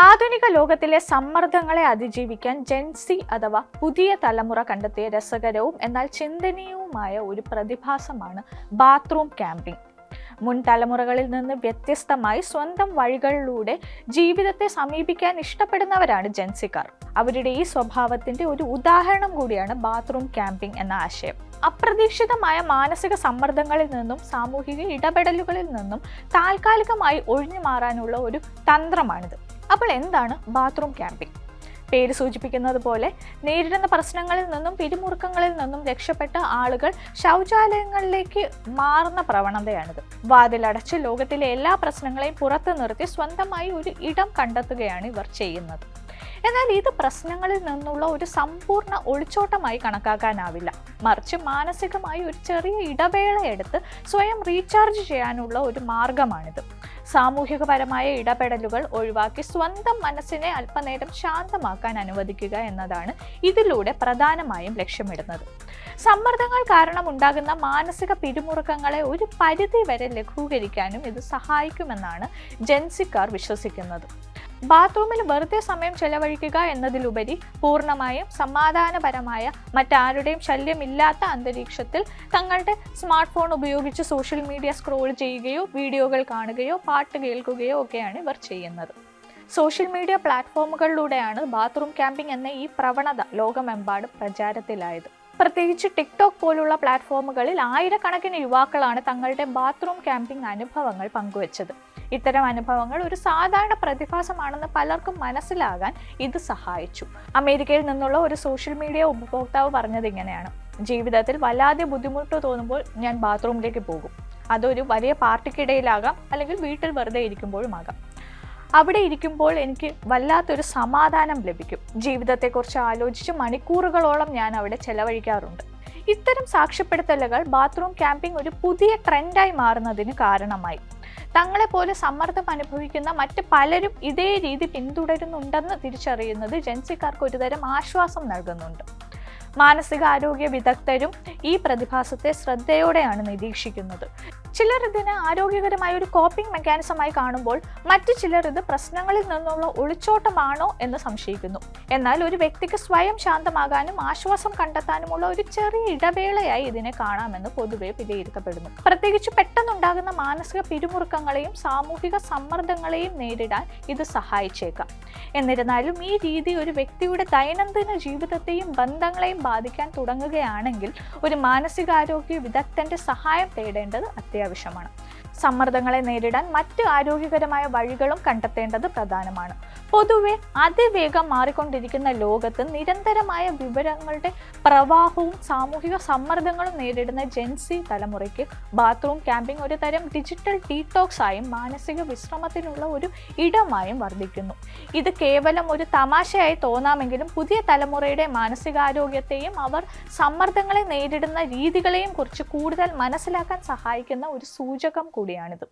ആധുനിക ലോകത്തിലെ സമ്മർദ്ദങ്ങളെ അതിജീവിക്കാൻ ജെൻസി അഥവാ പുതിയ തലമുറ കണ്ടെത്തിയ രസകരവും എന്നാൽ ചിന്തനീയവുമായ ഒരു പ്രതിഭാസമാണ് ബാത്റൂം ക്യാമ്പിംഗ്. മുൻ തലമുറകളിൽ നിന്ന് വ്യത്യസ്തമായി സ്വന്തം വഴികളിലൂടെ ജീവിതത്തെ സമീപിക്കാൻ ഇഷ്ടപ്പെടുന്നവരാണ് ജെൻസിക്കാർ. അവരുടെ ഈ സ്വഭാവത്തിന്റെ ഒരു ഉദാഹരണം കൂടിയാണ് ബാത്റൂം ക്യാമ്പിംഗ് എന്ന ആശയം. അപ്രതീക്ഷിതമായ മാനസിക സമ്മർദ്ദങ്ങളിൽ നിന്നും സാമൂഹിക ഇടപെടലുകളിൽ നിന്നും താൽക്കാലികമായി ഒഴിഞ്ഞു മാറാനുള്ള ഒരു തന്ത്രമാണിത്. അപ്പോൾ എന്താണ് ബാത്റൂം ക്യാമ്പിംഗ്? പേര് സൂചിപ്പിക്കുന്നത് പോലെ നേരിടുന്ന പ്രശ്നങ്ങളിൽ നിന്നും പിരിമുറുക്കങ്ങളിൽ നിന്നും രക്ഷപ്പെട്ട ആളുകൾ ശൗചാലയങ്ങളിലേക്ക് മാറുന്ന പ്രവണതയാണിത്. വാതിലടച്ച് ലോകത്തിലെ എല്ലാ പ്രശ്നങ്ങളെയും പുറത്തു നിർത്തി സ്വന്തമായി ഒരു ഇടം കണ്ടെത്തുകയാണ് ഇവർ ചെയ്യുന്നത്. എന്നാൽ ഇത് പ്രശ്നങ്ങളിൽ നിന്നുള്ള ഒരു സമ്പൂർണ്ണ ഒളിച്ചോട്ടമായി കണക്കാക്കാനാവില്ല. മറിച്ച് മാനസികമായി ഒരു ചെറിയ ഇടവേള എടുത്ത് സ്വയം റീചാർജ് ചെയ്യാനുള്ള ഒരു മാർഗമാണിത്. സാമൂഹികപരമായ ഇടപെടലുകൾ ഒഴിവാക്കി സ്വന്തം മനസ്സിനെ അല്പനേരം ശാന്തമാക്കാൻ അനുവദിക്കുക എന്നതാണ് ഇതിലൂടെ പ്രധാനമായും ലക്ഷ്യമിടുന്നത്. സമ്മർദ്ദങ്ങൾ കാരണം ഉണ്ടാകുന്ന മാനസിക പിരിമുറുക്കങ്ങളെ ഒരു പരിധി വരെ ലഘൂകരിക്കാനും ഇത് സഹായിക്കുമെന്നാണ് ജെൻസിക്കാർ വിശ്വസിക്കുന്നത്. ബാത്റൂമിൽ വെറുതെ സമയം ചെലവഴിക്കുക എന്നതിലുപരി പൂർണ്ണമായും സമാധാനപരമായ മറ്റാരുടെയും ശല്യമില്ലാത്ത അന്തരീക്ഷത്തിൽ തങ്ങളുടെ സ്മാർട്ട് ഫോൺ ഉപയോഗിച്ച് സോഷ്യൽ മീഡിയ സ്ക്രോൾ ചെയ്യുകയോ വീഡിയോകൾ കാണുകയോ പാട്ട് കേൾക്കുകയോ ഒക്കെയാണ് ഇവർ ചെയ്യുന്നത്. സോഷ്യൽ മീഡിയ പ്ലാറ്റ്ഫോമുകളിലൂടെയാണ് ബാത്റൂം ക്യാമ്പിംഗ് എന്ന ഈ പ്രവണത ലോകമെമ്പാടും പ്രചാരത്തിലായത്. പ്രത്യേകിച്ച് ടിക്ടോക്ക് പോലുള്ള പ്ലാറ്റ്ഫോമുകളിൽ ആയിരക്കണക്കിന് യുവാക്കളാണ് തങ്ങളുടെ ബാത്റൂം ക്യാമ്പിംഗ് അനുഭവങ്ങൾ പങ്കുവച്ചത്. ഇത്തരം അനുഭവങ്ങൾ ഒരു സാധാരണ പ്രതിഭാസമാണെന്ന് പലർക്കും മനസ്സിലാകാൻ ഇത് സഹായിച്ചു. അമേരിക്കയിൽ നിന്നുള്ള ഒരു സോഷ്യൽ മീഡിയ ഉപഭോക്താവ് പറഞ്ഞത് ഇങ്ങനെയാണ്: ജീവിതത്തിൽ വല്ലാതെ ബുദ്ധിമുട്ട് തോന്നുമ്പോൾ ഞാൻ ബാത്റൂമിലേക്ക് പോകും. അതൊരു വലിയ പാർട്ടിക്കിടയിലാകാം, അല്ലെങ്കിൽ വീട്ടിൽ വെറുതെ ഇരിക്കുമ്പോഴുമാകാം. അവിടെ ഇരിക്കുമ്പോൾ എനിക്ക് വല്ലാത്തൊരു സമാധാനം ലഭിക്കും. ജീവിതത്തെക്കുറിച്ച് ആലോചിച്ച് മണിക്കൂറുകളോളം ഞാൻ അവിടെ ചെലവഴിക്കാറുണ്ട്. ഇത്തരം സാക്ഷ്യപ്പെടുത്തലുകൾ ബാത്റൂം ക്യാമ്പിംഗ് ഒരു പുതിയ ട്രെൻഡായി മാറുന്നതിന് കാരണമായി. തങ്ങളെപ്പോലെ സമ്മർദ്ദം അനുഭവിക്കുന്ന മറ്റ് പലരും ഇതേ രീതി പിന്തുടരുന്നുണ്ടെന്ന് തിരിച്ചറിയുന്നത് ജെൻസിക്കാർക്ക് ഒരുതരം ആശ്വാസം നൽകുന്നുണ്ട്. മാനസികാരോഗ്യ വിദഗ്ധരും ഈ പ്രതിഭാസത്തെ ശ്രദ്ധയോടെയാണ് നിരീക്ഷിക്കുന്നത്. ചിലർ ഇതിനെ ആരോഗ്യകരമായ ഒരു കോപ്പിംഗ് മെക്കാനിസമായി കാണുമ്പോൾ മറ്റു ചിലർ ഇത് പ്രശ്നങ്ങളിൽ നിന്നുള്ള ഒളിച്ചോട്ടമാണോ എന്ന് സംശയിക്കുന്നു. എന്നാൽ ഒരു വ്യക്തിക്ക് സ്വയം ശാന്തമാകാനും ആശ്വാസം കണ്ടെത്താനുമുള്ള ഒരു ചെറിയ ഇടവേളയായി ഇതിനെ കാണാമെന്ന് പൊതുവെ വിലയിരുത്തപ്പെടുന്നു. പ്രത്യേകിച്ച് പെട്ടെന്നുണ്ടാകുന്ന മാനസിക പിരിമുറുക്കങ്ങളെയും സാമൂഹിക സമ്മർദ്ദങ്ങളെയും നേരിടാൻ ഇത് സഹായിച്ചേക്കാം. എന്നിരുന്നാലും ഈ രീതി ഒരു വ്യക്തിയുടെ ദൈനംദിന ജീവിതത്തെയും ബന്ധങ്ങളെയും ബാധിക്കാൻ തുടങ്ങുകയാണെങ്കിൽ ഒരു മാനസികാരോഗ്യ വിദഗ്ധന്റെ സഹായം തേടേണ്ടത് അത്യാവശ്യമാണ്. സമ്മർദ്ദങ്ങളെ നേരിടാൻ മറ്റ് ആരോഗ്യകരമായ വഴികളും കണ്ടെത്തേണ്ടത് പ്രധാനമാണ്. പൊതുവെ അതിവേഗം മാറിക്കൊണ്ടിരിക്കുന്ന ലോകത്ത് നിരന്തരമായ വിവരങ്ങളുടെ പ്രവാഹവും സാമൂഹിക സമ്മർദ്ദങ്ങളും നേരിടുന്ന ജെൻസി തലമുറയ്ക്ക് ബാത്റൂം ക്യാമ്പിംഗ് ഒരു തരം ഡിജിറ്റൽ ഡീടോക്സ് ആയും മാനസിക വിശ്രമത്തിനുള്ള ഒരു ഇടമായും വർദ്ധിക്കുന്നു. ഇത് കേവലം ഒരു തമാശയായി തോന്നാമെങ്കിലും പുതിയ തലമുറയുടെ മാനസികാരോഗ്യത്തെയും അവർ സമ്മർദ്ദങ്ങളെ നേരിടുന്ന രീതികളെയും കുറിച്ച് കൂടുതൽ മനസ്സിലാക്കാൻ സഹായിക്കുന്ന ഒരു സൂചകം കൂടിയാണിത്.